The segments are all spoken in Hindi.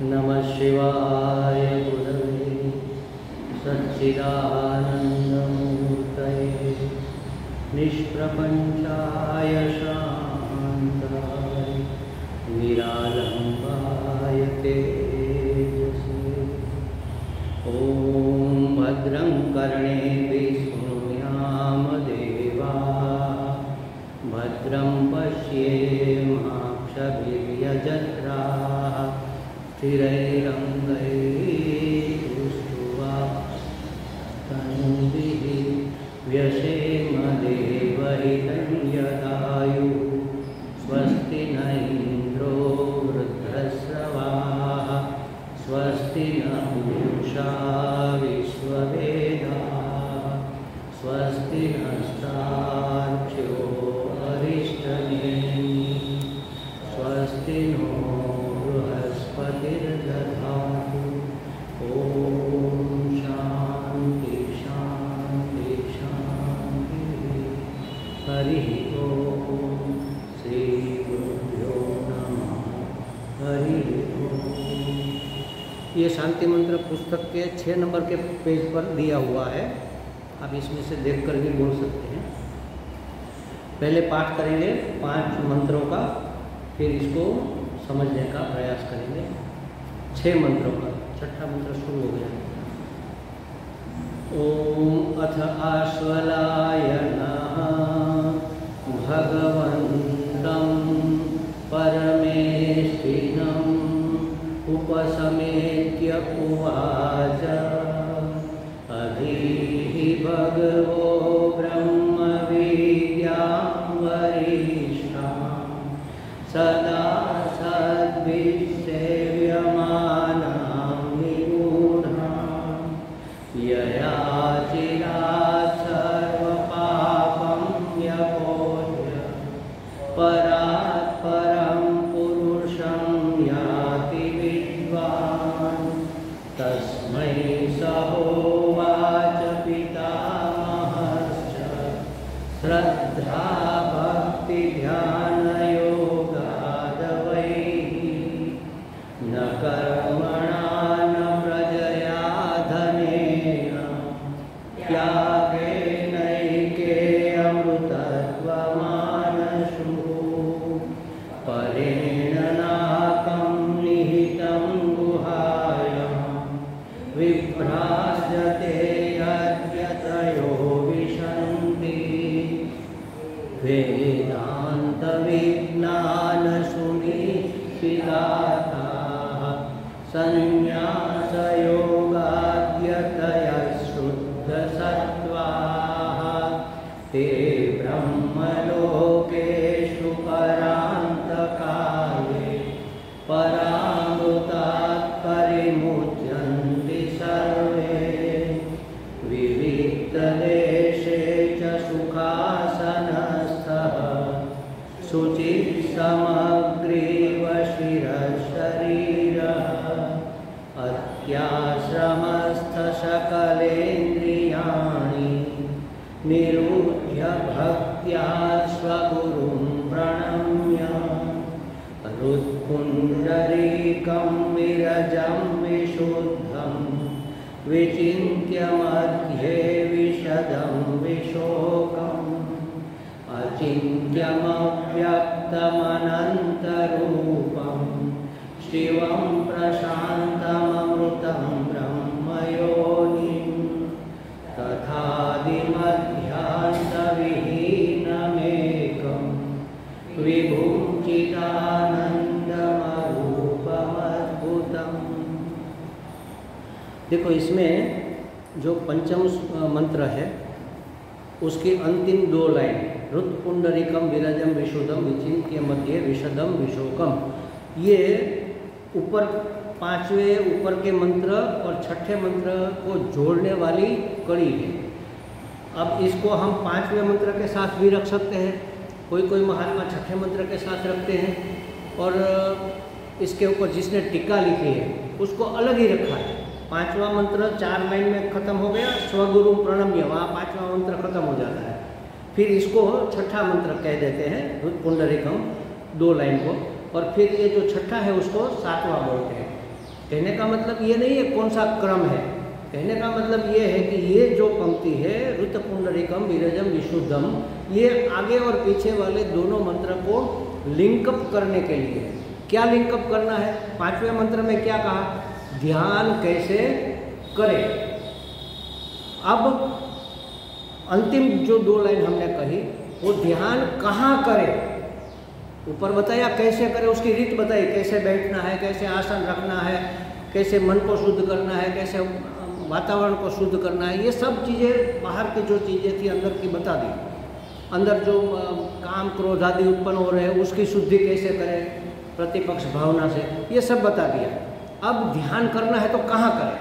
नमः शिवाय गुरवे सच्चिदानन्दमूर्तये निष्प्रपञ्चाय शान्ताय निरालम्बाय तेजसे। ॐ भद्रं कर्णेभिः शृणुयाम देवाः भद्रं पश्येमाक्षभिर्यजत्राः स्थिरैरङ्गैस्तुष्टुवास्तनूभिः व्यशेम देवहितं यदायुः स्वस्ति न इन्द्रो वृद्धश्रवाः स्वस्ति न पूषा विश्ववेदाः स्वस्ति नस्तार्क्ष्यो अरिष्टनेमिः स्वस्ति नो बृहस्पतिर्दधातु। ॐ शान्ति शान्ति शान्तिः। हरिः ॐ श्री गुरुभ्यो नमः। हरिः ॐ। ये शांति मंत्र पुस्तक के 6 नंबर के पेज पर दिया हुआ है, आप इसमें से देख कर भी बोल सकते हैं। पहले पाठ करेंगे 5 मंत्रों का, फिर इसको समझने का प्रयास करेंगे। 6 मंत्रों का 6ठा मंत्र शुरू हो गया। ओम अथ आश्वलायनः भगवन्तं परमेष्ठिनम् उपसमेत्य उवाच अधीः भगवो ब्रह्मविद्यां वरिष्ठां सदा सद्भिसेव्यमानां निगूढां यया चिरात् सर्वपापं व्यपोह्य परात् परं पुरुषं याति विद्वान् तस्मै सहोवाच पितामहश्च श्रद्धा भक्ति ध्यानयोगादवैः न कर्मणा न प्रजया धनेन त्यागेनैके अमृतत्वमानशु परेण नाकं निहितं गुहायां विभ्राजते यद्यतयो विशन्ति वेदान्तविज्ञानसुनिश्चिताः संन्यासयोगाद्यतयः शुद्धसत्त्वाः ते ब्रह्मलोकेषु परान्तकाले परामृतात् परिमुच्यन्ति सर्वे विविक्तदेशे च सुखासनस्थः शुचिः समग्रीव शिरशरीरः अत्याश्रमस्थसकलेन्द्रियाणि निरुध्य भक्त्या स्वगुरुं प्रणम्य हृत्पुण्डरीकं विरजं विशुद्धं विचिन्त्य मध्ये विशदं विशोकम् अचिन्त्यमव्यक्तमनन्तरूपं शिवं प्रशान्तममृतं ब्रह्मयोनिं तथादिमध्यान्तविहीनमेकं विभुं चिदानन्दमरूपमद्भुतम्। देखो, इसमें जो पंचम मंत्र है उसकी अंतिम 2 लाइन हृत्पुंडरीकम विरजम विशुद्धम विचिन्त्य मध्य विशदम विशोकम, ये ऊपर 5वें ऊपर के मंत्र और 6ठे मंत्र को जोड़ने वाली कड़ी है। अब इसको हम 5वें मंत्र के साथ भी रख सकते हैं, कोई महात्मा 6ठे मंत्र के साथ रखते हैं, और इसके ऊपर जिसने टीका लिखी है उसको अलग ही रखा है। 5वां मंत्र 4 लाइन में खत्म हो गया, स्वगुरु प्रणम्य, वहाँ 5वां मंत्र खत्म हो जाता है। फिर इसको छठा मंत्र कह देते हैं हृत्पुंडरीकम 2 लाइन को, और फिर ये जो छठा है उसको 7वां बोलते हैं। कहने का मतलब ये नहीं है कौन सा क्रम है, कहने का मतलब ये है कि ये जो पंक्ति है हृत्पुंडरीकम विरजम विशुद्धम, ये आगे और पीछे वाले दोनों मंत्र को लिंकअप करने के लिए है। क्या लिंकअप करना है? 5वें मंत्र में क्या कहा? ध्यान कैसे करें। अब अंतिम जो 2 लाइन हमने कही वो ध्यान कहाँ करें, ऊपर बताया कैसे करें, उसकी रीत बताई, कैसे बैठना है, कैसे आसन रखना है, कैसे मन को शुद्ध करना है, कैसे वातावरण को शुद्ध करना है। ये सब चीज़ें बाहर की जो चीज़ें थी अंदर की बता दी। अंदर जो काम क्रोध आदि उत्पन्न हो रहे हैं उसकी शुद्धि कैसे करें प्रतिपक्ष भावना से, ये सब बता दिया। अब ध्यान करना है तो कहाँ करें,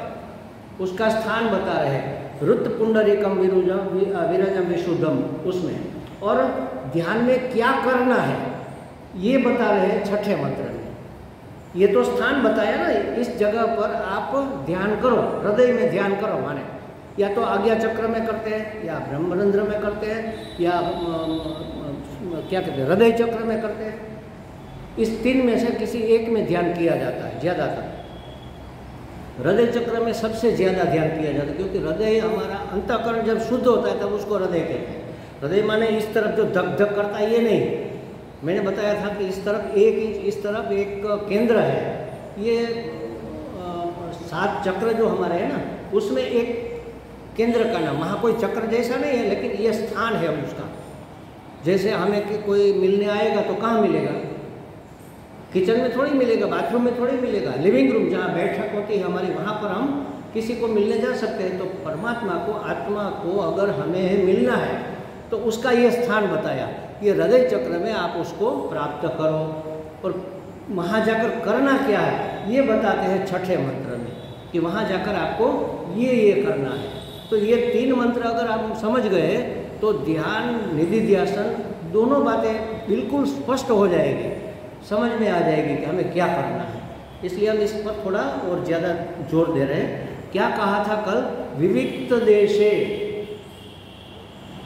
उसका स्थान बता रहे हैं हृत्पुंडरीकम विरजम विशुद्धम उसमें, और ध्यान में क्या करना है ये बता रहे हैं छठे मंत्र में। ये तो स्थान बताया ना, इस जगह पर आप ध्यान करो, हृदय में ध्यान करो, माने या तो आज्ञा चक्र में करते हैं, या ब्रह्मरंध्र में करते हैं, या क्या कहते हैं हृदय चक्र में करते हैं। इस 3 में से किसी एक में ध्यान किया जाता है ज़्यादातर। हृदय चक्र में सबसे ज़्यादा ध्यान किया जाता है, क्योंकि हृदय हमारा अंतःकरण जब शुद्ध होता है तब उसको हृदय कहते हैं। हृदय माने इस तरफ जो धक धक करता है ये नहीं, मैंने बताया था कि इस तरफ 1 इंच, इस तरफ एक केंद्र है। ये 7 चक्र जो हमारे हैं ना उसमें एक केंद्र का नाम, वहाँ कोई चक्र जैसा नहीं है लेकिन ये स्थान है उसका। जैसे हमें कोई मिलने आएगा तो कहाँ मिलेगा, किचन में थोड़ी मिलेगा, बाथरूम में थोड़ी मिलेगा, लिविंग रूम जहाँ बैठक होती है हमारी, वहाँ पर हम किसी को मिलने जा सकते हैं। तो परमात्मा को, आत्मा को अगर हमें मिलना है तो उसका ये स्थान बताया, ये हृदय चक्र में आप उसको प्राप्त करो। और वहाँ जाकर करना क्या है ये बताते हैं छठे मंत्र में, कि वहाँ जाकर आपको ये करना है। तो ये 3 मंत्र अगर आप समझ गए तो ध्यान, निधिध्यासन दोनों बातें बिल्कुल स्पष्ट हो जाएगी, समझ में आ जाएगी कि हमें क्या करना है। इसलिए हम इस पर थोड़ा और ज़्यादा जोर दे रहे हैं। क्या कहा था कल? विविक्त देशे,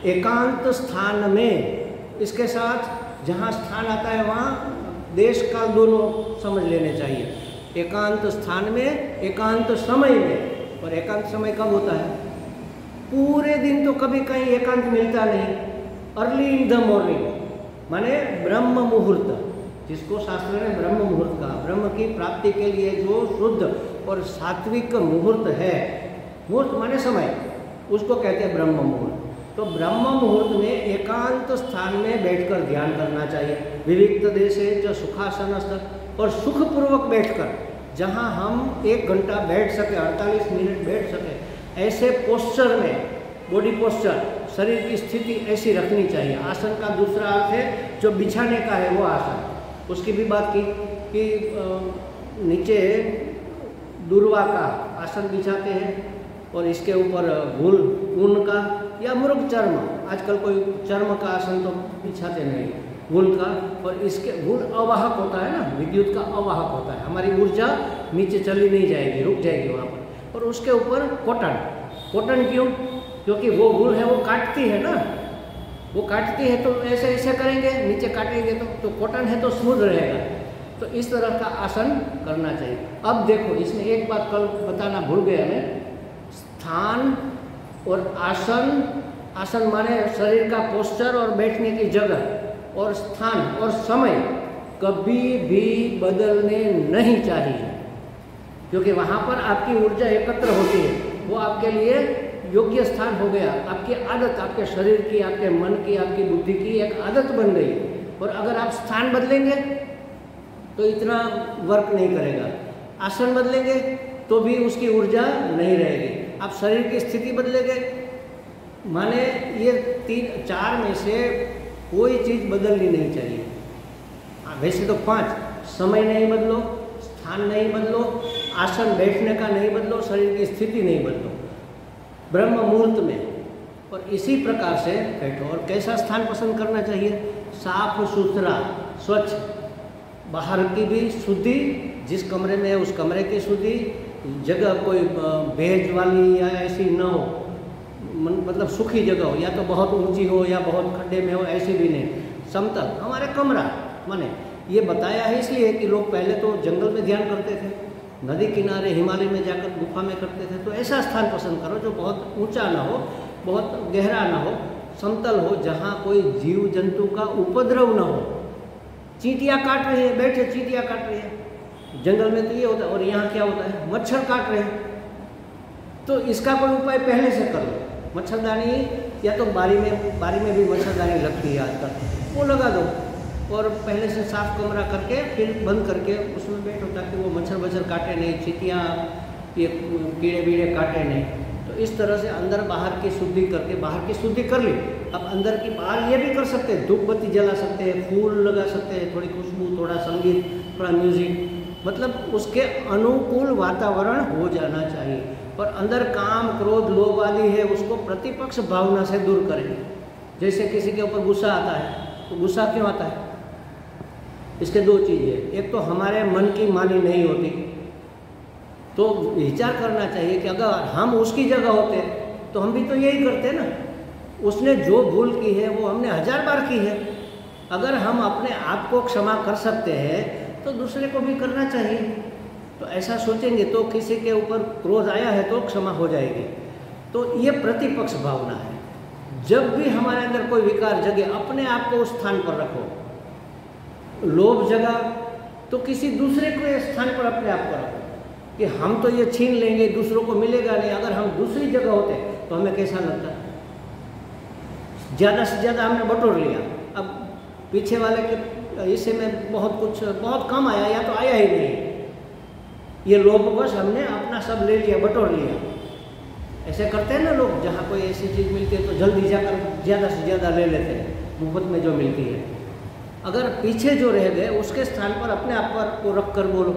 एकांत स्थान में, इसके साथ जहाँ स्थान आता है वहाँ देश काल दोनों समझ लेने चाहिए। एकांत स्थान में, एकांत समय में। और एकांत समय कब होता है? पूरे दिन तो कभी कहीं एकांत मिलता नहीं। अर्ली इन द मॉर्निंग माने ब्रह्म मुहूर्त, जिसको शास्त्र ने ब्रह्म मुहूर्त कहा। ब्रह्म की प्राप्ति के लिए जो शुद्ध और सात्विक मुहूर्त है, मुहूर्त माने समय, उसको कहते हैं ब्रह्म मुहूर्त। तो ब्रह्म मुहूर्त में एकांत स्थान में बैठकर ध्यान करना चाहिए। विविक्त देशे च सुखासनस्थ, और सुखपूर्वक बैठकर, जहाँ हम 1 घंटा बैठ सके, 48 मिनट बैठ सके, ऐसे पोस्चर में, बॉडी पोस्चर, शरीर की स्थिति ऐसी रखनी चाहिए। आसन का दूसरा अर्थ है जो बिछाने का है वो आसन, उसकी भी बात की कि नीचे दुर्वा का आसन बिछाते हैं और इसके ऊपर वूल, ऊन का या मृग चर्म, आजकल कोई चर्म का आसन तो बिछाते नहीं, वूल का। और इसके वूल अवाहक होता है ना, विद्युत का अवाहक होता है, हमारी ऊर्जा नीचे चली नहीं जाएगी, रुक जाएगी वहाँ पर। और उसके ऊपर कॉटन, कॉटन क्यों? क्योंकि वो वूल है वो काटती है ना, वो काटती है, तो ऐसे ऐसे करेंगे, नीचे काटेंगे तो कॉटन है तो स्मूथ रहेगा। तो इस तरह का आसन करना चाहिए। अब देखो, इसमें एक बात कल बताना भूल गया मैं, स्थान और आसन, आसन माने शरीर का पोस्चर और बैठने की जगह, और स्थान और समय कभी भी बदलने नहीं चाहिए, क्योंकि वहाँ पर आपकी ऊर्जा एकत्र होती है, वो आपके लिए योग्य स्थान हो गया। आपकी आदत, आपके शरीर की, आपके मन की, आपकी बुद्धि की एक आदत बन गई। और अगर आप स्थान बदलेंगे तो इतना वर्क नहीं करेगा, आसन बदलेंगे तो भी उसकी ऊर्जा नहीं रहेगी, आप शरीर की स्थिति बदलेंगे, माने ये 3-4 में से कोई चीज़ बदलनी नहीं चाहिए। वैसे तो 5, समय नहीं बदलो, स्थान नहीं बदलो, आसन बैठने का नहीं बदलो, शरीर की स्थिति नहीं बदलो, ब्रह्म मुहूर्त में। और इसी प्रकार से बैठो। और कैसा स्थान पसंद करना चाहिए? साफ सुथरा, स्वच्छ, बाहर की भी शुद्धि, जिस कमरे में है उस कमरे की शुद्धि, जगह कोई भेज वाली या ऐसी न हो, मतलब सुखी जगह हो, या तो बहुत ऊंची हो या बहुत खड्डे में हो, ऐसे भी नहीं, समतल हमारे कमरा माने। ये बताया है इसलिए कि लोग पहले तो जंगल में ध्यान करते थे, नदी किनारे हिमालय में जाकर गुफा में करते थे। तो ऐसा स्थान पसंद करो जो बहुत ऊंचा ना हो, बहुत गहरा ना हो, समतल हो, जहाँ कोई जीव जंतु का उपद्रव ना हो। चींटियाँ काट रही है, बैठे चींटियाँ काट रही है, जंगल में तो ये होता है। और यहाँ क्या होता है, मच्छर काट रहे हैं, तो इसका कोई उपाय पहले से कर लो। मच्छरदानी, या तो बारी में भी मच्छरदानी लगती है आजकल, वो लगा दो और पहले से साफ कमरा करके फिर बंद करके उसमें बैठो, ताकि वो मच्छर काटे नहीं, चींटियाँ ये कीड़े बीड़े काटे नहीं। तो इस तरह से अंदर बाहर की शुद्धि करके, बाहर की शुद्धि कर ली, अब अंदर की बाहर ये भी कर सकते हैं, धूप बत्ती जला सकते हैं, फूल लगा सकते हैं, थोड़ी खुशबू, थोड़ा संगीत, थोड़ा म्यूजिक, मतलब उसके अनुकूल वातावरण हो जाना चाहिए। पर अंदर काम, क्रोध, लोभ आदि है, उसको प्रतिपक्ष भावना से दूर करें। जैसे किसी के ऊपर गुस्सा आता है, तो गुस्सा क्यों आता है? इसके दो चीज़ें, एक तो हमारे मन की मानी नहीं होती, तो विचार करना चाहिए कि अगर हम उसकी जगह होते तो हम भी तो यही करते ना। उसने जो भूल की है वो हमने 1000 बार की है। अगर हम अपने आप को क्षमा कर सकते हैं तो दूसरे को भी करना चाहिए। तो ऐसा सोचेंगे तो किसी के ऊपर क्रोध आया है तो क्षमा हो जाएगी। तो ये प्रतिपक्ष भावना है। जब भी हमारे अंदर कोई विकार जगे, अपने आप को उस स्थान पर रखो। लोभ जगा तो किसी दूसरे के स्थान पर अपने आप को रखो कि हम तो ये छीन लेंगे, दूसरों को मिलेगा नहीं। अगर हम दूसरी जगह होते तो हमें कैसा लगता? ज़्यादा से ज़्यादा हमने बटोर लिया, अब पीछे वाले के हिस्से में बहुत कम आया या तो आया ही नहीं। ये लोभवश हमने अपना सब ले लिया, बटोर लिया। ऐसे करते हैं ना लोग, जहाँ कोई ऐसी चीज़ मिलती है तो जल्दी जाकर ज़्यादा से ज़्यादा ले लेते हैं, मुफ्त में जो मिलती है। अगर पीछे जो रह गए उसके स्थान पर अपने आप को रख कर बोलो,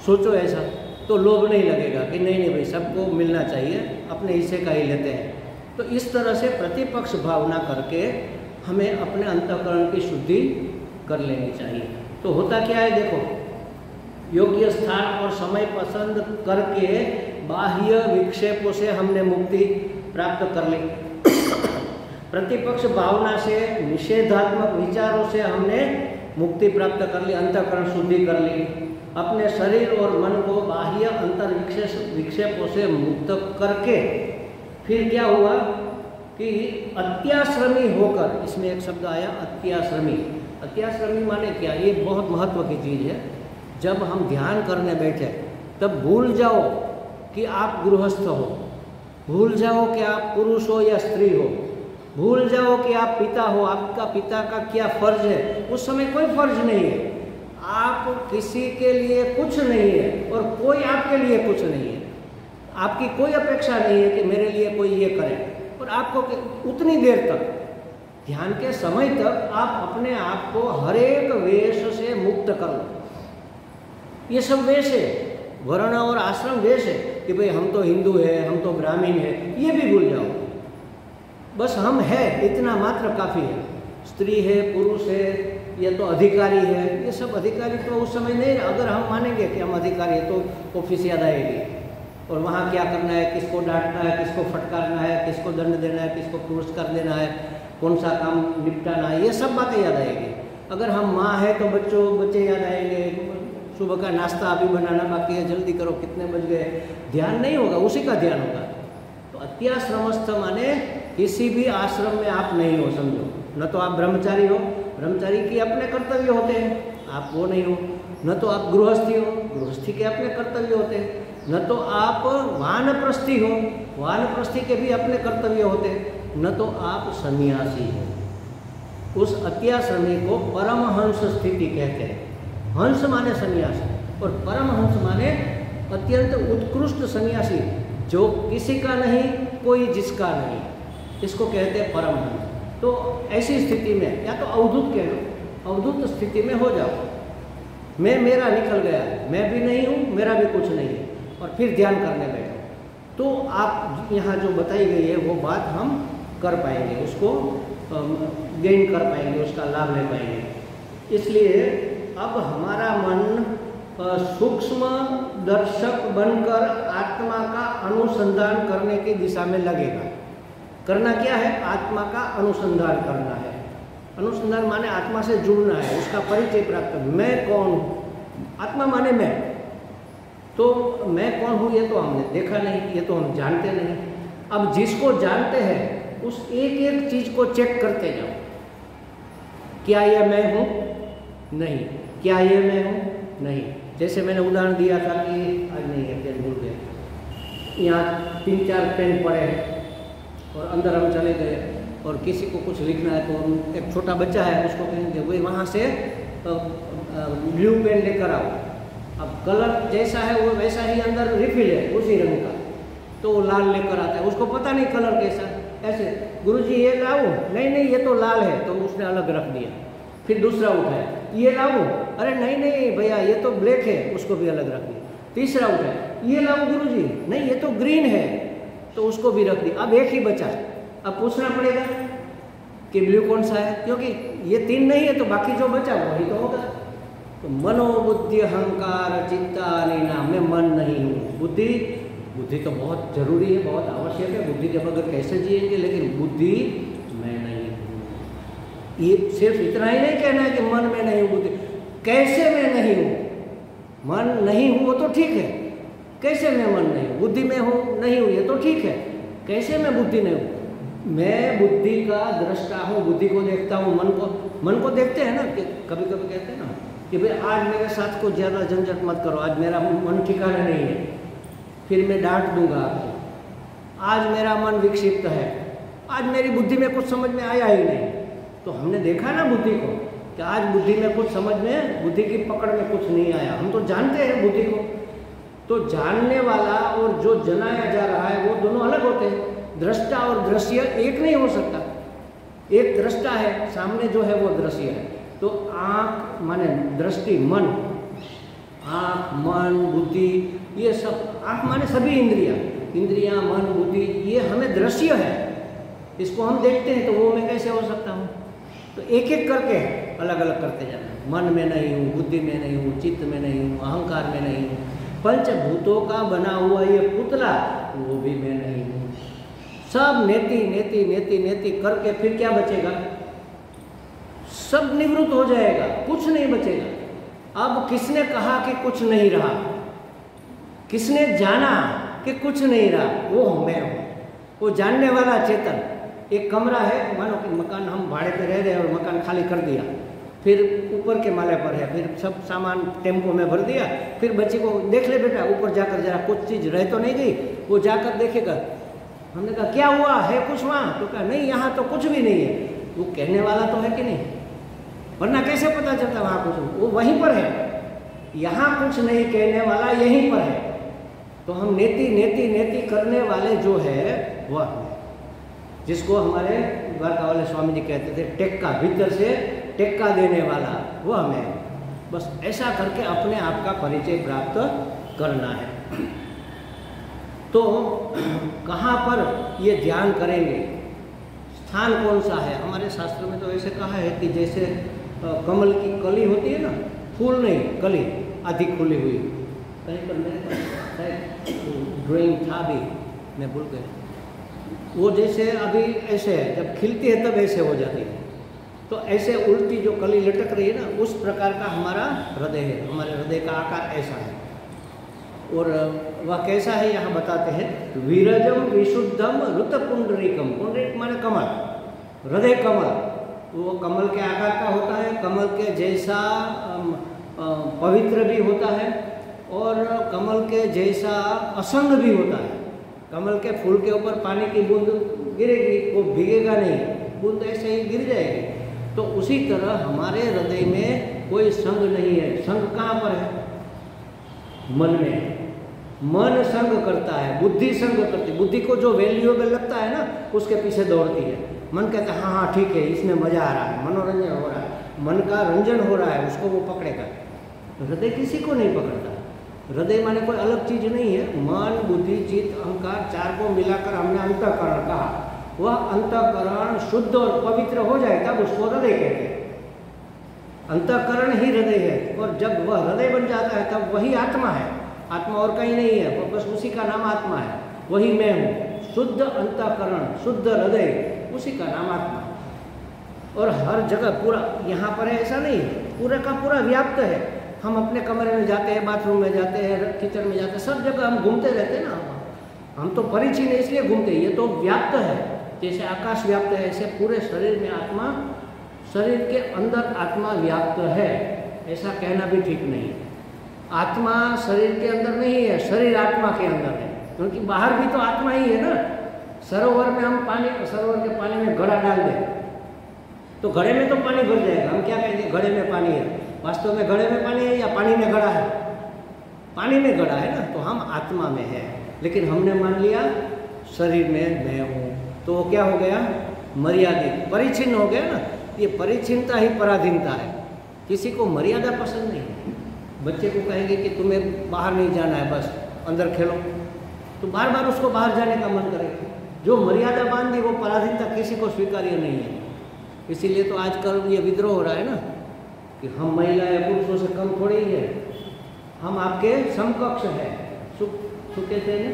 सोचो ऐसा, तो लोभ नहीं लगेगा कि नहीं भाई सबको मिलना चाहिए, अपने हिस्से का ही लेते हैं। तो इस तरह से प्रतिपक्ष भावना करके हमें अपने अंतःकरण की शुद्धि कर लेनी चाहिए। तो होता क्या है, देखो, योग्य स्थान और समय पसंद करके बाह्य विक्षेपों से हमने मुक्ति प्राप्त कर ली। प्रतिपक्ष भावना से, निषेधात्मक विचारों से हमने मुक्ति प्राप्त कर ली, अंतःकरण शुद्धि कर ली। अपने शरीर और मन को बाह्य अंतर विक्षेपों से मुक्त करके फिर क्या हुआ कि अत्याश्रमी होकर, इसमें एक शब्द आया अत्याश्रमी। अत्याश्रमी माने क्या? ये बहुत महत्व की चीज़ है। जब हम ध्यान करने बैठे तब भूल जाओ कि आप गृहस्थ हो, भूल जाओ कि आप पुरुष हो या स्त्री हो, भूल जाओ कि आप पिता हो, आपका पिता का क्या फर्ज है। उस समय कोई फर्ज नहीं है, आप किसी के लिए कुछ नहीं है और कोई आपके लिए कुछ नहीं है। आपकी कोई अपेक्षा नहीं है कि मेरे लिए कोई ये करे। और आपको उतनी देर तक, ध्यान के समय तक, आप अपने आप को हर एक वेश से मुक्त करो। ये सब वेश है, वर्ण और आश्रम वेश है कि भाई हम तो हिंदू है, हम तो ब्राह्मण है, ये भी भूल जाओ। बस हम है, इतना मात्र काफ़ी है। स्त्री है, पुरुष है, ये तो अधिकारी है, ये सब अधिकारी तो उस समय नहीं। अगर हम मानेंगे कि हम अधिकारी है तो ऑफिस याद आएगी और वहाँ क्या करना है, किसको डांटना है, किसको फटकारना है, किसको दंड देना है, किसको पुरस्कार देना है, कौन सा काम निपटाना है, ये सब बातें याद आएगी। अगर हम माँ है तो बच्चे याद आएंगे, सुबह का नाश्ता अभी बनाना बाकी है, जल्दी करो, कितने बज गए, ध्यान नहीं होगा, उसी का ध्यान होगा। तो अत्याश्रमस्थ माने किसी भी आश्रम में आप नहीं हो, समझो। न तो आप ब्रह्मचारी हो, ब्रह्मचारी के अपने कर्तव्य होते हैं, आप वो नहीं हो। न तो आप गृहस्थी हो, गृहस्थी के अपने कर्तव्य होते हैं। न तो आप वानप्रस्थी हो, वानप्रस्थी के भी अपने कर्तव्य होते हैं। न तो आप सन्यासी हो। उस अत्याश्रमी को परमहंस स्थिति कहते हैं। हंस माने सन्यासी और परमहंस माने अत्यंत उत्कृष्ट सन्यासी, जो किसी का नहीं, कोई जिसका नहीं, इसको कहते हैं परमहंस। तो ऐसी स्थिति में या तो अवधूत कह लो, अवधूत स्थिति में हो जाओ। मैं मेरा निकल गया, मैं भी नहीं हूँ, मेरा भी कुछ नहीं है, और फिर ध्यान करने बैठो तो आप यहाँ जो बताई गई है वो बात हम कर पाएंगे, उसको गेन कर पाएंगे, उसका लाभ ले पाएंगे। इसलिए अब हमारा मन सूक्ष्म दर्शक बनकर आत्मा का अनुसंधान करने की दिशा में लगेगा। करना क्या है? आत्मा का अनुसंधान करना है। अनुसंधान माने आत्मा से जुड़ना है, उसका परिचय प्राप्त करना। मैं कौन हूँ? आत्मा माने मैं। तो मैं कौन हूँ ये तो हमने देखा नहीं, ये तो हम जानते नहीं। अब जिसको जानते हैं उस एक एक चीज को चेक करते जाओ। क्या ये मैं हूँ? नहीं। क्या ये मैं हूँ? नहीं। जैसे मैंने उदाहरण दिया था कि आज नहीं है, पेन भूल गए। यहाँ 3-4 पेन पड़े हैं और अंदर हम चले गए और किसी को कुछ लिखना है तो एक छोटा बच्चा है, उसको कहेंगे वही वहाँ से ब्लू पेन लेकर आओ। अब कलर जैसा है वो वैसा ही अंदर रिफिल है उसी रंग का, तो वो लाल लेकर आता है। उसको पता नहीं कलर कैसा। ऐसे गुरुजी ये लाऊं? नहीं नहीं ये तो लाल है, तो उसने अलग रख दिया। फिर दूसरा उठाया, ये लाऊं? अरे नहीं नहीं भैया ये तो ब्लैक है, उसको भी अलग रख दिया। तीसरा उठाया, ये लाऊं गुरुजी? नहीं ये तो ग्रीन है, तो उसको भी रख दिया। अब एक ही बचा। अब पूछना पड़ेगा कि ब्लू कौन सा है, क्योंकि ये 3 नहीं है तो बाकी जो बचा वही तो होगा। तो मनोबुद्धि अहंकार चित्तानि नाम में मन नहीं हूँ। बुद्धि तो बहुत जरूरी है, बहुत आवश्यक है। बुद्धि के बगैर कैसे जिएंगे? लेकिन बुद्धि मैं नहीं हूँ। ये सिर्फ इतना ही नहीं कहना है कि मन में नहीं हूँ, बुद्धि कैसे मैं नहीं हूँ। मन नहीं हूँ वो तो ठीक है, कैसे मैं मन नहीं हूँ? बुद्धि में हूँ नहीं हूँ ये तो ठीक है, कैसे मैं बुद्धि नहीं हूँ? मैं बुद्धि का दृष्टा हूँ, बुद्धि को देखता हूँ। मन को देखते हैं ना, कि कभी कभी कहते हैं ना कि भाई आज मेरे साथ को ज़्यादा झंझट मत करो, आज मेरा मन ठिकाना नहीं है, फिर मैं डांट दूंगा आपको। आज मेरा मन विक्षिप्त है, आज मेरी बुद्धि में कुछ समझ में आया ही नहीं। तो हमने देखा ना बुद्धि को कि आज बुद्धि में कुछ समझ में, बुद्धि की पकड़ में कुछ नहीं आया। हम तो जानते हैं बुद्धि को। तो जानने वाला और जो जनाया जा रहा है वो दोनों अलग होते हैं। दृष्टा और दृश्य एक नहीं हो सकता। एक दृष्टा है, सामने जो है वो दृश्य है। तो आँख माने दृष्टि, मन, आँख मन बुद्धि ये सब, आँख माने सभी इंद्रियां मन बुद्धि, ये हमें दृश्य है। इसको हम देखते हैं तो वो मैं कैसे हो सकता हूँ? तो एक एक करके अलग अलग करते जाना। मन में नहीं हूँ, बुद्धि में नहीं हूँ, चित्त में नहीं हूँ, अहंकार में नहीं हूँ। पंचभूतों का बना हुआ ये पुतला वो भी मैं नहीं हूँ। सब नेति नेति नेति नेति करके फिर क्या बचेगा? सब निवृत्त हो जाएगा, कुछ नहीं बचेगा। अब किसने कहा कि कुछ नहीं रहा? किसने जाना कि कुछ नहीं रहा? वो मैं हूँ, वो जानने वाला चेतन। एक कमरा है, मानो कि मकान हम भाड़े पे रह रहे हैं और मकान खाली कर दिया, फिर ऊपर के माले पर है, फिर सब सामान टेम्पो में भर दिया, फिर बच्चे को देख ले बेटा ऊपर जाकर जरा कुछ चीज़ रह तो नहीं गई। वो जाकर देखेगा। हमने कहा क्या हुआ है कुछ वहाँ? तो कहा नहीं यहाँ तो कुछ भी नहीं है। वो कहने वाला तो है कि नहीं? वरना कैसे पता चलता वहाँ कुछ? वो वहीं पर है। यहाँ कुछ नहीं कहने वाला यहीं पर है। तो हम नेति नेति नेति करने वाले जो है वह, जिसको हमारे द्वारका वाले स्वामी जी कहते थे टेक्का, भीतर से टेक्का देने वाला, वह हमें। बस ऐसा करके अपने आप का परिचय प्राप्त करना है। तो कहाँ पर ये ध्यान करेंगे? स्थान कौन सा है? हमारे शास्त्र में तो ऐसे कहा है कि जैसे कमल की कली होती है ना, फूल नहीं कली अधिक खुली हुई। कहीं पर मेरे पास ड्राइंग था भी, मैं भूल गया। वो जैसे अभी ऐसे है, जब खिलती है तब ऐसे हो जाती है। तो ऐसे उल्टी जो कली लटक रही है ना, उस प्रकार का हमारा हृदय है। हमारे हृदय का आकार ऐसा है। और वह कैसा है यहाँ बताते हैं। विरजम विशुद्धम ऋतपुंडरीकम, पुंडरीक माने कमल, हृदय कमल। वो कमल के आकार का होता है, कमल के जैसा पवित्र भी होता है और कमल के जैसा असंग भी होता है। कमल के फूल के ऊपर पानी की बूंद गिरेगी, वो भीगेगा नहीं, बूंद ऐसे ही गिर जाएगी। तो उसी तरह हमारे हृदय में कोई संग नहीं है। संग कहाँ पर है? मन में। मन संग करता है, बुद्धि संग करती है। बुद्धि को जो वैल्यूएबल लगता है ना, उसके पीछे दौड़ती है। मन कहता है हाँ हाँ ठीक है, इसमें मजा आ रहा है, मनोरंजन हो रहा है, मन का रंजन हो रहा है, उसको वो पकड़ेगा। हृदय किसी को नहीं पकड़ता। हृदय माने कोई अलग चीज नहीं है। मन बुद्धि चित्त अहंकार चार को मिलाकर हमने अंतःकरण कहा। वह अंतःकरण शुद्ध और पवित्र हो जाए तब उसको हृदय कहते हैं। अंतःकरण ही हृदय है, और जब वह हृदय बन जाता है तब वही आत्मा है। आत्मा और कहीं नहीं है, वो बस उसी का नाम आत्मा है, वही मैं हूँ। शुद्ध अंतःकरण, शुद्ध हृदय, उसी का नाम आत्मा। और हर जगह पूरा यहाँ पर है ऐसा नहीं, पूरा का पूरा व्याप्त है। हम अपने कमरे में जाते हैं, बाथरूम में जाते हैं, किचन में जाते हैं, सब जगह हम घूमते रहते हैं ना। हम तो परिचिन इसलिए घूमते हैं, ये तो व्याप्त है। जैसे आकाश व्याप्त है, ऐसे पूरे शरीर में आत्मा, शरीर के अंदर आत्मा व्याप्त है, ऐसा कहना भी ठीक नहीं है। आत्मा शरीर के अंदर नहीं है, शरीर आत्मा के अंदर है, क्योंकि बाहर भी तो आत्मा ही है ना। सरोवर में हम पानी, सरोवर के पानी में घड़ा डाल दें तो घड़े में तो पानी भर जाएगा, हम क्या कहेंगे घड़े में पानी है। वास्तव में घड़े में पानी है या पानी में घड़ा है? पानी में घड़ा है ना। तो हम आत्मा में है, लेकिन हमने मान लिया शरीर में मैं हूँ, तो वो क्या हो गया? मर्यादित, परिचिन्न हो गया ना। ये परिचिनता ही पराधीनता है। किसी को मर्यादा पसंद नहीं है। बच्चे को कहेंगे कि तुम्हें बाहर नहीं जाना है, बस अंदर खेलो, तो बार बार उसको बाहर जाने का मन करेगा। जो मर्यादा बांध दी वो पराधीनता किसी को स्वीकार्य नहीं है। इसीलिए तो आजकल ये विद्रोह हो रहा है ना कि हम महिला या पुरुषों से कम थोड़ी ही है, हम आपके समकक्ष है। कहते हैं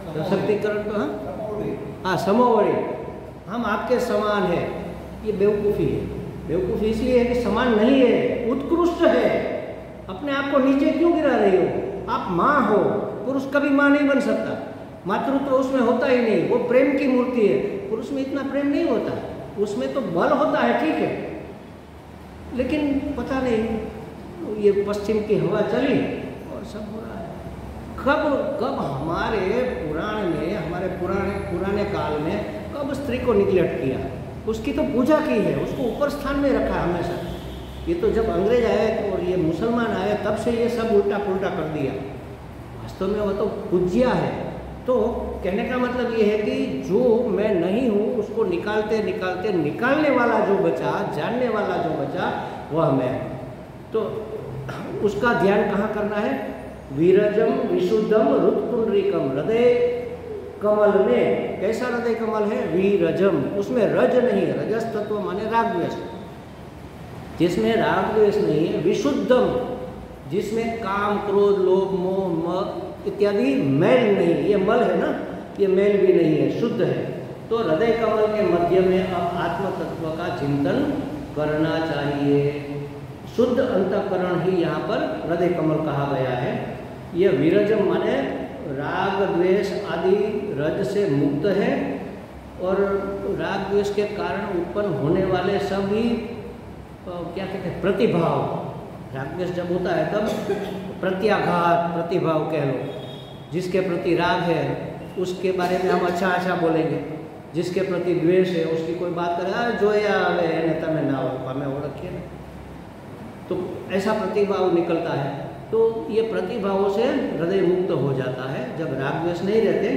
सशक्तिकरण, तो हाँ समोवरी, हम आपके समान है। ये बेवकूफ़ी है। बेवकूफ़ी इसलिए है कि समान नहीं है, उत्कृष्ट है। अपने आप को नीचे क्यों गिरा रही हो? आप माँ हो, पुरुष कभी माँ नहीं बन सकता। मातृत्व तो उसमें होता ही नहीं, वो प्रेम की मूर्ति है। पुरुष में इतना प्रेम नहीं होता, उसमें तो बल होता है, ठीक है। लेकिन पता नहीं ये पश्चिम की हवा चली और सब हो रहा है। कब हमारे पुराण में, हमारे पुराने काल में कब स्त्री को निग्लेक्ट किया? उसकी तो पूजा की है, उसको ऊपर स्थान में रखा है हमेशा। ये तो जब अंग्रेज आए और ये मुसलमान आए तब से ये सब उल्टा पुल्टा कर दिया। वास्तव में वो तो पूज्या है। तो कहने का मतलब ये है कि जो मैं नहीं हूँ उसको निकालते निकालते निकालने वाला जो बचा, जानने वाला जो बचा, वह मैं। तो उसका ध्यान कहाँ करना है? वीरजम विशुद्धम रुत्पुंडरीकम, हृदय कमल में। कैसा हृदय कमल है? वीरजम, उसमें रज नहीं है। रजस तत्व माने राग द्वेष, जिसमें राग द्वेष नहीं है। विशुद्धम, जिसमें काम क्रोध लोभ मोह मद इत्यादि मैल नहीं। ये मल है ना, ये मैल भी नहीं है, शुद्ध है। तो हृदय कमल के मध्य में अब आत्म तत्व का चिंतन करना चाहिए। शुद्ध अंतःकरण ही यहाँ पर हृदय कमल कहा गया है। यह विरजम माने राग द्वेष आदि रज से मुक्त है, और राग द्वेष के कारण उत्पन्न होने वाले सभी क्या कहते हैं, प्रतिभाव। राग द्वेष जब होता है तब प्रत्याघात, प्रतिभाव कह लो। जिसके प्रति राग है उसके बारे में हम अच्छा अच्छा बोलेंगे, जिसके प्रति द्वेष है उसकी कोई बात करे, जो या नेता में ना हो में वो रखिए ना, तो ऐसा प्रतिभाव निकलता है। तो ये प्रतिभावों से हृदय मुक्त हो जाता है। जब राग द्वेष नहीं रहते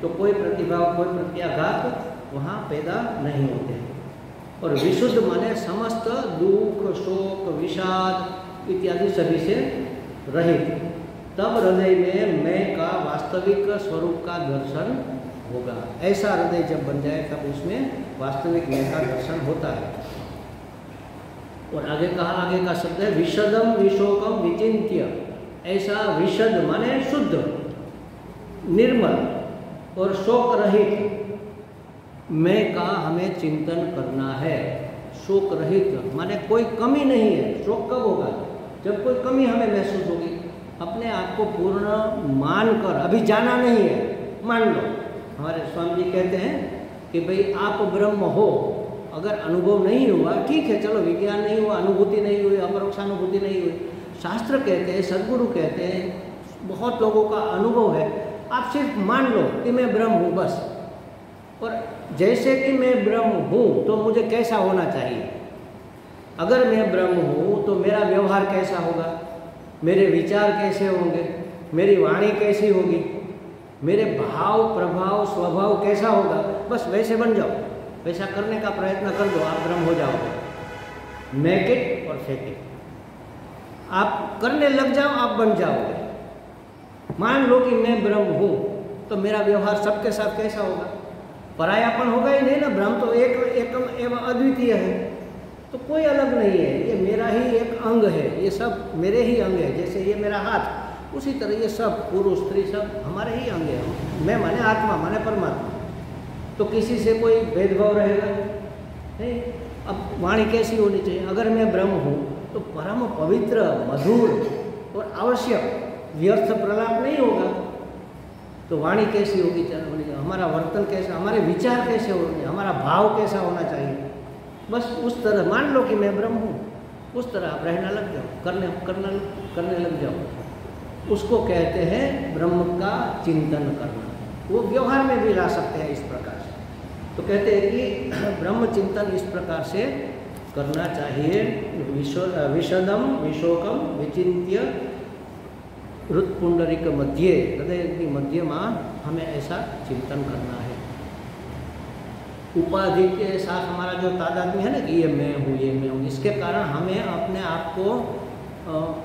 तो कोई प्रतिभाव, कोई प्रत्याघात वहाँ पैदा नहीं होते। और विशुद्ध माने समस्त दुख शोक विषाद इत्यादि सभी से रहित। तब हृदय में मैं का वास्तविक स्वरूप का दर्शन होगा। ऐसा हृदय जब बन जाए तब उसमें वास्तविक मैं का दर्शन होता है। और आगे कहा, आगे का शब्द है विशदम विशोकम विचिन्त्य। ऐसा विशद माने शुद्ध, निर्मल और शोक रहित मैं का हमें चिंतन करना है। शोक रहित माने कोई कमी नहीं है। शोक कब होगा? जब कोई कमी हमें महसूस होगी। अपने आप को पूर्ण मान कर, अभी जाना नहीं है, मान लो। हमारे स्वामी जी कहते हैं कि भाई आप ब्रह्म हो। अगर अनुभव नहीं हुआ, ठीक है, चलो विज्ञान नहीं हुआ, अनुभूति नहीं हुई, अपरोक्षानुभूति नहीं हुई, शास्त्र कहते हैं, सदगुरु कहते हैं, बहुत लोगों का अनुभव है, आप सिर्फ मान लो कि मैं ब्रह्म हूँ बस। और जैसे कि मैं ब्रह्म हूँ तो मुझे कैसा होना चाहिए? अगर मैं ब्रह्म हूँ तो मेरा व्यवहार कैसा होगा, मेरे विचार कैसे होंगे, मेरी वाणी कैसी होगी, मेरे भाव प्रभाव स्वभाव कैसा होगा, बस वैसे बन जाओ। वैसा करने का प्रयत्न कर दो, आप ब्रह्म हो जाओगे। मेक इट और फेक इट। आप करने लग जाओ, आप बन जाओगे। मान लो कि मैं ब्रह्म हूँ तो मेरा व्यवहार सबके साथ कैसा होगा? परायापन होगा ही नहीं ना। ब्रह्म तो एकम एवं अद्वितीय है। तो कोई अलग नहीं है, ये मेरा ही एक अंग है, ये सब मेरे ही अंग है। जैसे ये मेरा हाथ, उसी तरह ये सब पुरुष स्त्री सब हमारे ही अंग है। मैं माने आत्मा, माने परमात्मा। तो किसी से कोई भेदभाव रहेगा नहीं। अब वाणी कैसी होनी चाहिए? अगर मैं ब्रह्म हूँ तो परम पवित्र, मधुर और आवश्यक, व्यर्थ प्रलाप नहीं होगा। तो वाणी कैसी होगी? हमारा वर्तन कैसा, हमारे विचार कैसे होंगे, हमारा भाव कैसा होना चाहिए, बस उस तरह मान लो कि मैं ब्रह्म हूँ, उस तरह आप रहना लग जाओ, करने लग जाओ। उसको कहते हैं ब्रह्म का चिंतन करना। वो व्यवहार में भी ला सकते हैं इस प्रकार से। तो कहते हैं कि ब्रह्म चिंतन इस प्रकार से करना चाहिए। विशदम विशोकम विचिंत्य हृत्पुंडरिक मध्य, हृदय की मध्य में हमें ऐसा चिंतन करना है। उपाधि के साथ हमारा जो तादात्म्य है ना कि ये मैं हूँ, ये मैं हूँ, इसके कारण हमें अपने आप को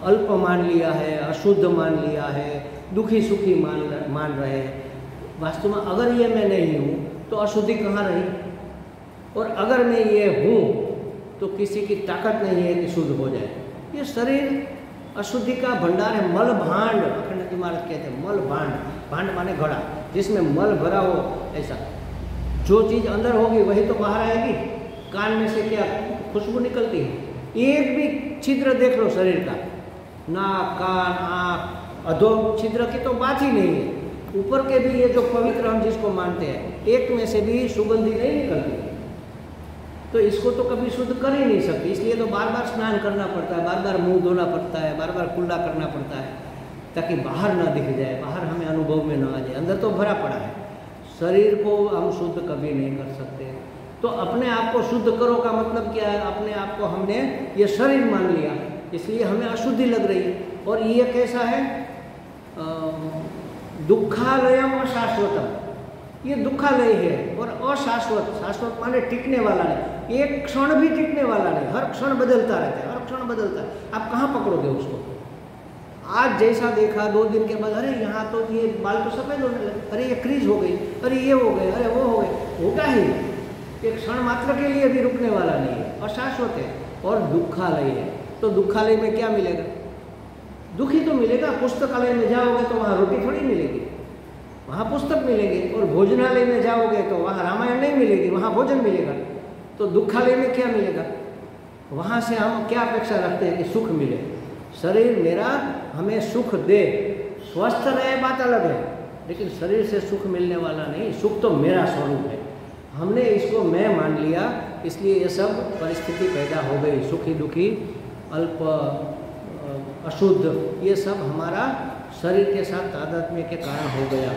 अल्प मान लिया है, अशुद्ध मान लिया है, दुखी सुखी मान रहे हैं। वास्तव में अगर ये मैं नहीं हूँ तो अशुद्धि कहाँ रही? और अगर मैं ये हूँ तो किसी की ताकत नहीं है कि शुद्ध हो जाए। ये शरीर अशुद्धि का भंडार है, मल भांड। अखंड महाराज कहते हैं मल भांड, भांड माने घड़ा, जिसमें मल भरा हो। ऐसा जो चीज़ अंदर होगी वही तो बाहर आएगी। कान में से क्या खुशबू निकलती है? एक भी छिद्र देख लो शरीर का, नाक, कान, आँख, अधोम छिद्र की तो बात ही नहीं है। ऊपर के भी ये जो पवित्र हम जिसको मानते हैं, एक में से भी सुगंधी नहीं निकलती, तो इसको तो कभी शुद्ध कर ही नहीं सकती। इसलिए तो बार बार स्नान करना पड़ता है, बार बार मुंह धोना पड़ता है, बार बार कुल्ला करना पड़ता है, ताकि बाहर ना दिख जाए, बाहर हमें अनुभव में ना आ जाए। अंदर तो भरा पड़ा है। शरीर को हम शुद्ध कभी नहीं कर सकते। तो अपने आप को शुद्ध करो का मतलब क्या है? अपने आप को हमने ये शरीर मान लिया, इसलिए हमें अशुद्धि लग रही है। और ये कैसा है? दुखालयम अशाश्वतम, ये दुखालय है और अशाश्वत। शाश्वत माने टिकने वाला नहीं, एक क्षण भी टिकने वाला नहीं, हर क्षण बदलता रहता है, हर क्षण बदलता है। आप कहाँ पकड़ोगे उसको? आज जैसा देखा 2 दिन के बाद, अरे यहाँ तो ये बाल तो सफ़ेद होने लगे, अरे ये क्रीज हो गई, अरे ये हो गए, अरे वो हो गए। होगा ही, एक क्षण मात्र के लिए भी रुकने वाला नहीं है, अशाश्वत है और दुखालय है। तो दुखालय में क्या मिलेगा? दुखी तो मिलेगा। पुस्तकालय में जाओगे तो वहाँ रोटी थोड़ी मिलेगी, वहाँ पुस्तक मिलेंगे। और भोजनालय में जाओगे तो वहाँ रामायण नहीं मिलेगी, वहाँ भोजन मिलेगा। तो दुखालय में क्या मिलेगा? वहाँ से हम क्या अपेक्षा रखते हैं कि सुख मिले? शरीर मेरा हमें सुख दे, स्वस्थ रहे बात अलग है, लेकिन शरीर से सुख मिलने वाला नहीं। सुख तो मेरा स्वरूप है, हमने इसको मैं मान लिया, इसलिए ये सब परिस्थिति पैदा हो गई। सुखी दुखी, अल्प, अशुद्ध, ये सब हमारा शरीर के साथ तादात्म्य के कारण हो गया।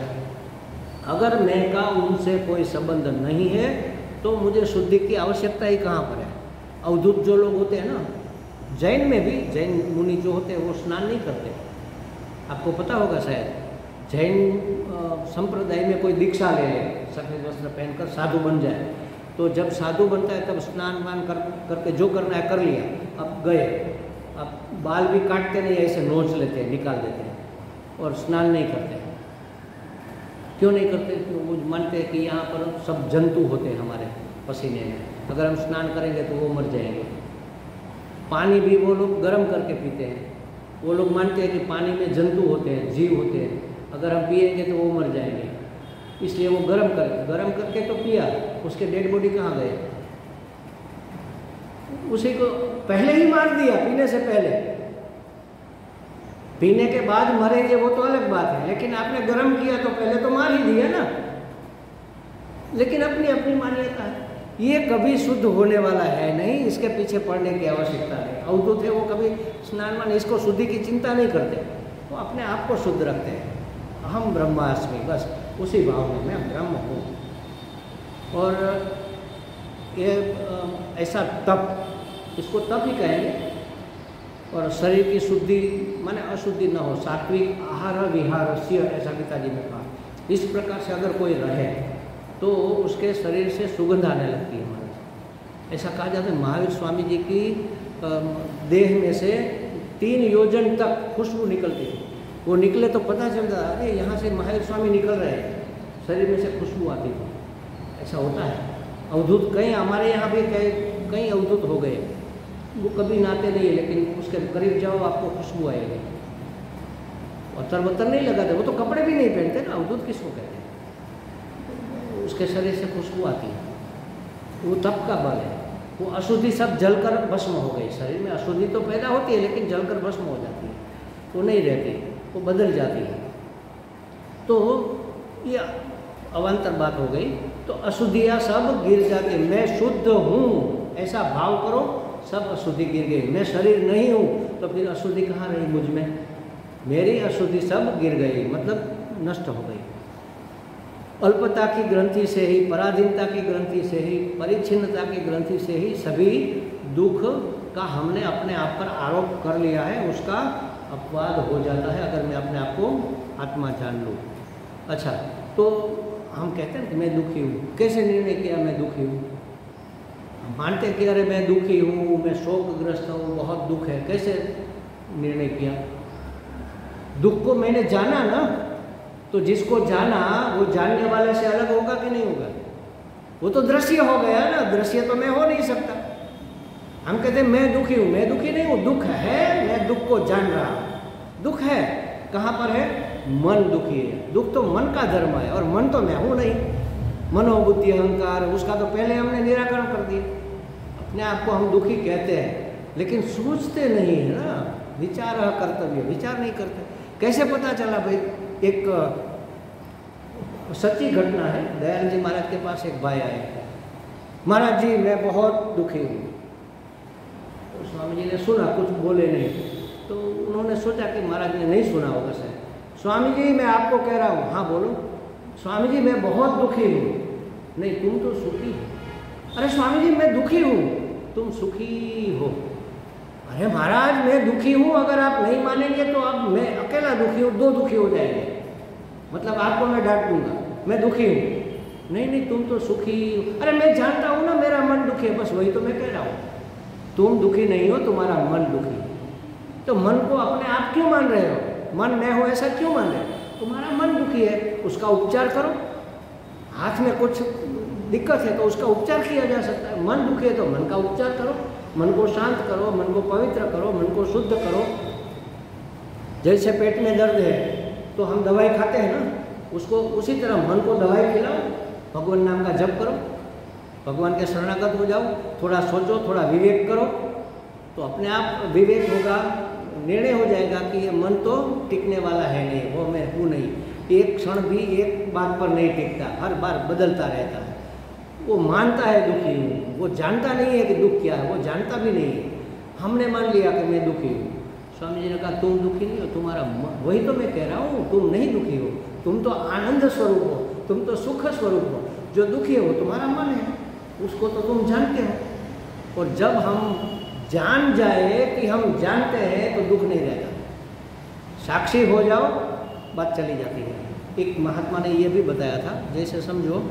अगर मैं का उनसे कोई संबंध नहीं है तो मुझे शुद्धि की आवश्यकता ही कहाँ पर है? अवधूत जो लोग होते हैं ना, जैन में भी, जैन मुनि जो होते हैं वो स्नान नहीं करते। आपको पता होगा शायद, जैन संप्रदाय में कोई दीक्षा ले ले, सफ़ेद वस्त्र पहनकर साधु बन जाए, तो जब साधु बनता है तब स्नान वान करके जो करना है कर लिया, अब गए, अब बाल भी काटते नहीं, ऐसे नोच लेते हैं, निकाल देते हैं और स्नान नहीं करते। क्यों नहीं करते? तो वो मानते हैं कि यहाँ पर सब जंतु होते हैं हमारे पसीने में, अगर हम स्नान करेंगे तो वो मर जाएंगे। पानी भी वो लोग गर्म करके पीते हैं, वो लोग मानते हैं कि पानी में जंतु होते हैं, जीव होते हैं, अगर हम पिएंगे तो वो मर जाएंगे, इसलिए वो गर्म करके तो पिया। उसके डेड बॉडी कहाँ गए? उसी को पहले ही मार दिया, पीने से पहले। पीने के बाद मरेंगे वो तो अलग बात है, लेकिन आपने गर्म किया तो पहले तो मार ही दिया ना। लेकिन अपनी अपनी मान्यता है, ये कभी शुद्ध होने वाला है नहीं, इसके पीछे पड़ने की आवश्यकता नहीं। अवधूत है वो कभी स्नान मान इसको शुद्धि की चिंता नहीं करते, वो अपने आप को शुद्ध रखते हैं। अहम ब्रह्मास्मि, बस उसी भाव में मैं ब्रह्म हूँ। और ये ऐसा तप, इसको तप ही कहेंगे। और शरीर की शुद्धि माने अशुद्धि न हो, सात्विक आहार विहारस्य, ऐसा गीता जी में कहा। इस प्रकार से अगर कोई रहे तो उसके शरीर से सुगंध आने लगती है हमारे। ऐसा कहा जाता है महावीर स्वामी जी की देह में से 3 योजन तक खुशबू निकलती थी। वो निकले तो पता चलता, अरे यहाँ से महावीर स्वामी निकल रहे हैं, शरीर में से खुशबू आती थी। ऐसा होता है। अवधूत कई हमारे यहाँ भी कई अवधूत हो गए, वो कभी नहाते नहीं है, लेकिन उसके करीब जाओ आपको खुशबू आएगी। अतर बतर नहीं लगाते, वो तो कपड़े भी नहीं पहनते ना, दूध किसको कहते हैं, उसके शरीर से खुशबू आती है, वो तप का बल है। वो अशुद्धि सब जलकर भस्म हो गई। शरीर में अशुद्धि तो पैदा होती है लेकिन जलकर भस्म हो जाती है, वो नहीं रहती, वो बदल जाती है। तो ये अवान्तर बात हो गई। तो अशुद्धियाँ सब गिर जाती, मैं शुद्ध हूँ ऐसा भाव करो, सब अशुद्धि गिर गई। मैं शरीर नहीं हूँ तो फिर अशुद्धि कहाँ रही मुझ में, मेरी अशुद्धि सब गिर गई, मतलब नष्ट हो गई। अल्पता की ग्रंथि से ही, पराधीनता की ग्रंथि से ही, परिच्छिन्नता की ग्रंथि से ही सभी दुख का हमने अपने आप पर आरोप कर लिया है, उसका अपवाद हो जाता है अगर मैं अपने आप को आत्मा जान लूँ। अच्छा, तो हम कहते हैं कि मैं दुखी हूँ, कैसे निर्णय किया मैं दुखी हूँ? हम मानते हैं कि अरे मैं दुखी हूँ, मैं शोकग्रस्त हूँ, बहुत दुख है, कैसे निर्णय किया? दुख को मैंने जाना ना, तो जिसको जाना वो जानने वाले से अलग होगा कि नहीं होगा? वो तो दृश्य हो गया ना, दृश्य तो मैं हो नहीं सकता। हम कहते हैं मैं दुखी हूँ, मैं दुखी नहीं हूँ, दुख है, मैं दुख को जान रहा हूँ। दुख है, कहाँ पर है? मन दुखी है। दुख तो मन का धर्म है और मन तो मैं हूँ नहीं। मनोबुद्धि अहंकार, उसका तो पहले हमने निराकरण कर दिया। अपने आप को हम दुखी कहते हैं लेकिन सोचते नहीं है ना, विचार कर्तव्य, विचार नहीं करते। कैसे पता चला भाई? एक सच्ची घटना है। दयानंद जी महाराज के पास एक भाई आए, महाराज जी मैं बहुत दुखी हूँ। तो स्वामी जी ने सुना, कुछ बोले नहीं, तो उन्होंने सोचा कि महाराज ने नहीं सुना होगा शायद। स्वामी जी मैं आपको कह रहा हूँ। हाँ बोलो। स्वामी जी मैं बहुत दुखी हूँ। नहीं, तुम तो सुखी हो। अरे स्वामी जी मैं दुखी हूँ, तुम सुखी हो। अरे महाराज मैं दुखी हूँ, अगर आप नहीं मानेंगे तो अब मैं अकेला दुखी हूँ, दो दुखी हो जाएंगे, मतलब आपको मैं डांट दूंगा, मैं दुखी हूँ। नहीं नहीं, तुम तो सुखी हो। अरे मैं जानता हूँ ना मेरा मन दुखी है, बस वही तो मैं कह रहा हूँ। तुम दुखी नहीं हो, तुम्हारा मन दुखी है। तो मन को अपने आप क्यों मान रहे हो? मन मैं हो ऐसा क्यों मान रहे हो? तुम्हारा मन दुखी है, उसका उपचार करो। हाथ में कुछ दिक्कत है तो उसका उपचार किया जा सकता है। मन दुखी है तो मन का उपचार करो, मन को शांत करो, मन को पवित्र करो, मन को शुद्ध करो। जैसे पेट में दर्द है तो हम दवाई खाते हैं ना, उसको उसी तरह मन को दवाई खिलाओ, भगवान नाम का जप करो, भगवान के शरणागत हो जाओ, थोड़ा सोचो, थोड़ा विवेक करो, तो अपने आप विवेक होगा, निर्णय हो जाएगा कि ये मन तो टिकने वाला है नहीं, वो मैं हूँ नहीं, एक क्षण भी एक बात पर नहीं टिकता, हर बार बदलता रहता है। वो मानता है दुखी हूँ, वो जानता नहीं है कि दुख क्या है, वो जानता भी नहीं है। हमने मान लिया कि मैं दुखी हूँ। स्वामी जी ने कहा तुम दुखी नहीं हो, तुम्हारा वही तो मैं कह रहा हूँ, तुम नहीं दुखी हो, तुम तो आनंद स्वरूप हो, तुम तो सुख स्वरूप हो। जो दुखी है वो तुम्हारा मन है, उसको तो तुम जानते हो। और जब हम जान जाए कि हम जानते हैं तो दुख नहीं रहता, साक्षी हो जाओ, बात चली जाती है। एक महात्मा ने ये भी बताया था, जैसे समझो